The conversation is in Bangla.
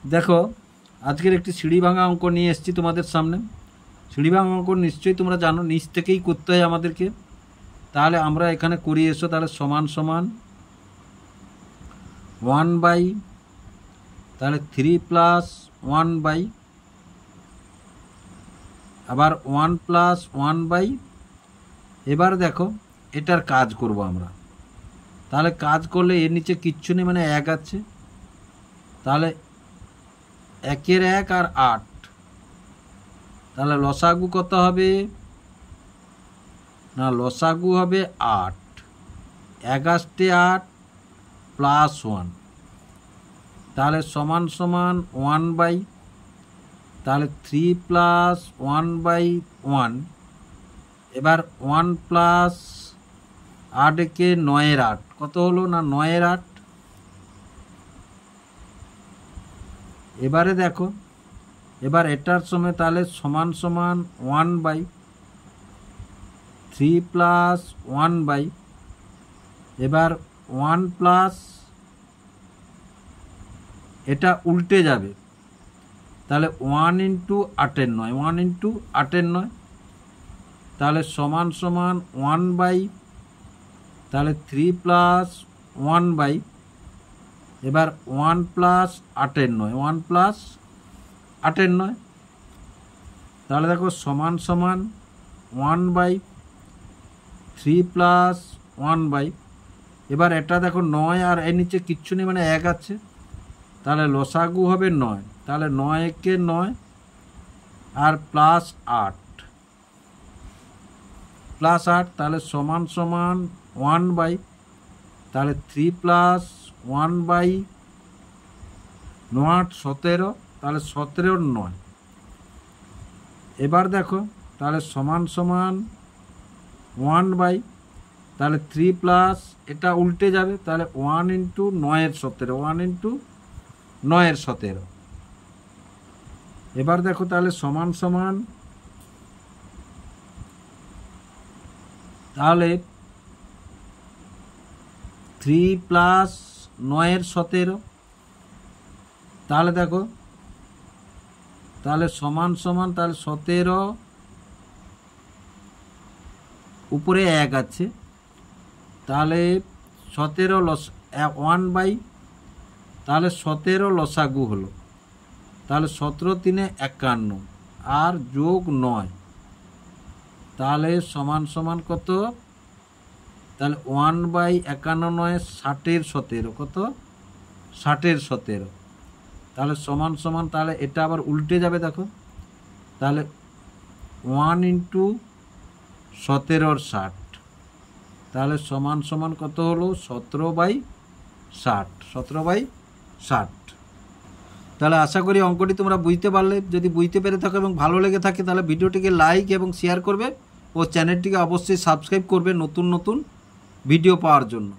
দেখো আজকের একটি সিঁড়ি ভাঙা অঙ্ক নিয়ে এসেছি তোমাদের সামনে। সিঁড়ি ভাঙা অঙ্ক নিশ্চয়ই তোমরা জানো, নিচ থেকেই করতে হয় আমাদেরকে। তাহলে আমরা এখানে করি, এসো। তাহলে সমান সমান 1/, তাহলে 3 + 1/, আবার 1 + 1/। এবার দেখো এটার কাজ করব আমরা। তাহলে কাজ করলে এর নিচে কিচ্ছু নেই, মানে 1 আছে। তাহলে 1-এর 1 আর 8, তাহলে লসাগু কত হবে? না, লসাগু হবে 8। 1 আসতে 8 + 1, তাহলে সমান সমান 1/, তাহলে 3 + 1/1। এবার 1 + 8-কে 9-এর 8 কত হলো? না, 9-এর 8। এবারে দেখো, এবার এটার সময় তাহলে সমান সমান 1/3 + 1/, এবার 1 প্লাস, এটা উল্টে যাবে, তাহলে 1 × 8-এর 9, 1 × 8-এর 9, তাহলে সমান সমান 1/, তাহলে 3 + 1/, এবার 1 + 8-এর 9, 1 + 8-এর 9, তাহলে দেখো সমান সমান 1/3 + 1/। এবার এটা দেখো 9 আর এর নিচে কিচ্ছু নেই, মানে 1 আছে। তাহলে লসাগু হবে 9, তাহলে 9-কে 9 আর +8, তাহলে সমান সমান 1/, তাহলে 3 + 1/9, 17, তাহলে 17-এর 9। এবার দেখো তাহলে সমান সমান 1/, তাহলে 3 + এটা উল্টে যাবে, তাহলে 1 × 9-এর 17, 1 × 9-এর 17। এবার দেখো তাহলে সমান সমান, তাহলে 3 + 9-এর 17, তাহলে দেখো তাহলে সমান সমান, তাহলে 17 উপরে 1 আছে, তাহলে 17 1/, তাহলে 17 লসাগু হলো, তাহলে 17×3 = 51 আর যোগ 9, তাহলে সমান সমান কত? তাহলে 1/51 60-এর 17 কত? 60-এর 17, তাহলে সমান সমান, তাহলে এটা আবার উল্টে যাবে দেখো, তাহলে 1 × 17-এর 60, তাহলে সমান সমান কত হলো? 17/60, 17/60। তাহলে আশা করি অঙ্কটি তোমরা বুঝতে পারলে। যদি বুঝতে পেরে থাকো এবং ভালো লেগে থাকে তাহলে ভিডিওটিকে লাইক এবং শেয়ার করবে ও চ্যানেলটিকে অবশ্যই সাবস্ক্রাইব করবে নতুন নতুন ভিডিও পাওয়ার জন্য।